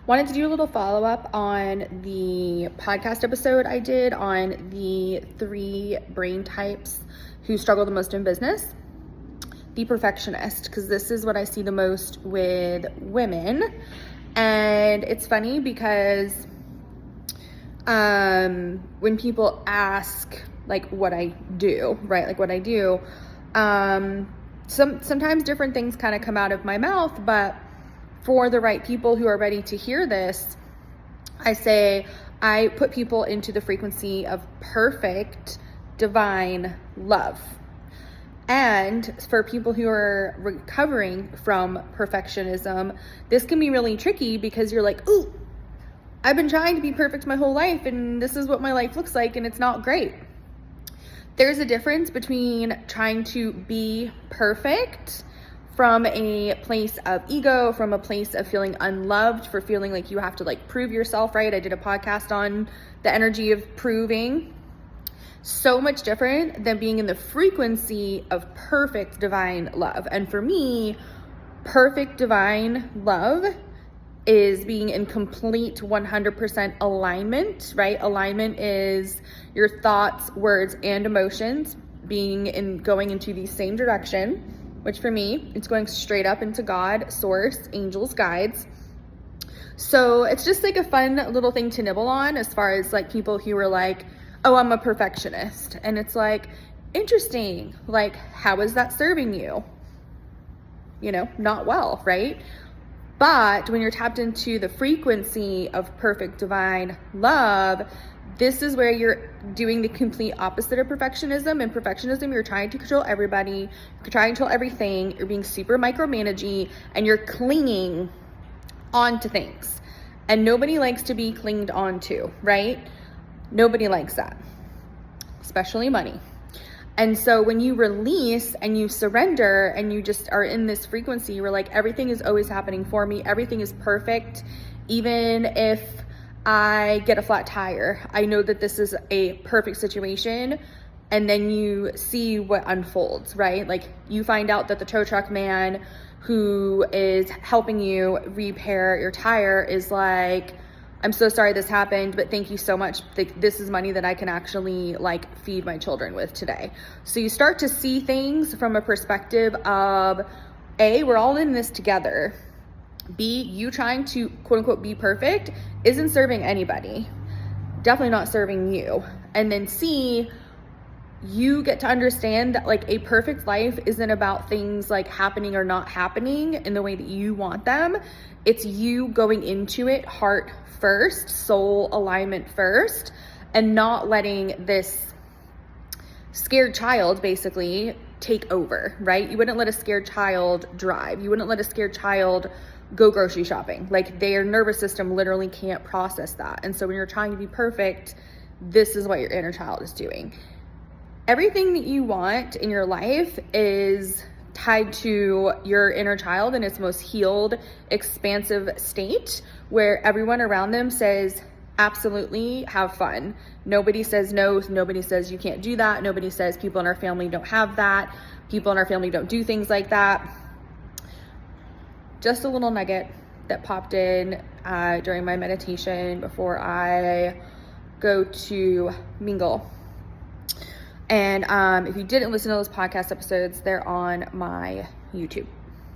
Wanted to do a little follow-up on the podcast episode I did on the 3 brain types who struggle the most in business. The perfectionist, because this is what I see the most with women. And it's funny because when people ask like what I do, right? Like what I do, sometimes different things kind of come out of my mouth, but for the right people who are ready to hear this, I say I put people into the frequency of perfect, divine love. And for people who are recovering from perfectionism, this can be really tricky because you're like, ooh, I've been trying to be perfect my whole life and this is what my life looks like and it's not great. There's a difference between trying to be perfect from a place of ego, from a place of feeling unloved, for feeling like you have to like prove yourself, right? I did a podcast on the energy of proving. So much different than being in the frequency of perfect divine love. And for me, perfect divine love is being in complete 100% alignment, right? Alignment is your thoughts, words, and emotions going into the same direction, which for me, it's going straight up into God, source, angels, guides. So it's just like a fun little thing to nibble on as far as like people who are like, oh, I'm a perfectionist. And it's like, interesting. Like, how is that serving you? You know, not well, right? But when you're tapped into the frequency of perfect divine love, this is where you're doing the complete opposite of perfectionism. In perfectionism, you're trying to control everybody, you're trying to control everything, you're being super micromanagey, and you're clinging onto things. And nobody likes to be clinged onto, right? Nobody likes that, especially money. And so when you release and you surrender and you just are in this frequency, you're like, everything is always happening for me. Everything is perfect. Even if I get a flat tire, I know that this is a perfect situation. And then you see what unfolds, right? Like you find out that the tow truck man who is helping you repair your tire is like, I'm so sorry this happened, but thank you so much. This is money that I can actually like feed my children with today. So you start to see things from a perspective of A, we're all in this together. B, you trying to quote unquote be perfect isn't serving anybody. Definitely not serving you. And then C, you get to understand that like a perfect life isn't about things like happening or not happening in the way that you want them. It's you going into it heart first, soul alignment first, and not letting this scared child basically take over, right? You wouldn't let a scared child drive. You wouldn't let a scared child go grocery shopping. Like their nervous system literally can't process that. And so when you're trying to be perfect, this is what your inner child is doing. Everything that you want in your life is tied to your inner child in its most healed, expansive state, where everyone around them says, absolutely, have fun. Nobody says no. Nobody says you can't do that. Nobody says people in our family don't have that. People in our family don't do things like that. Just a little nugget that popped in during my meditation before I go to mingle. And if you didn't listen to those podcast episodes, they're on my YouTube.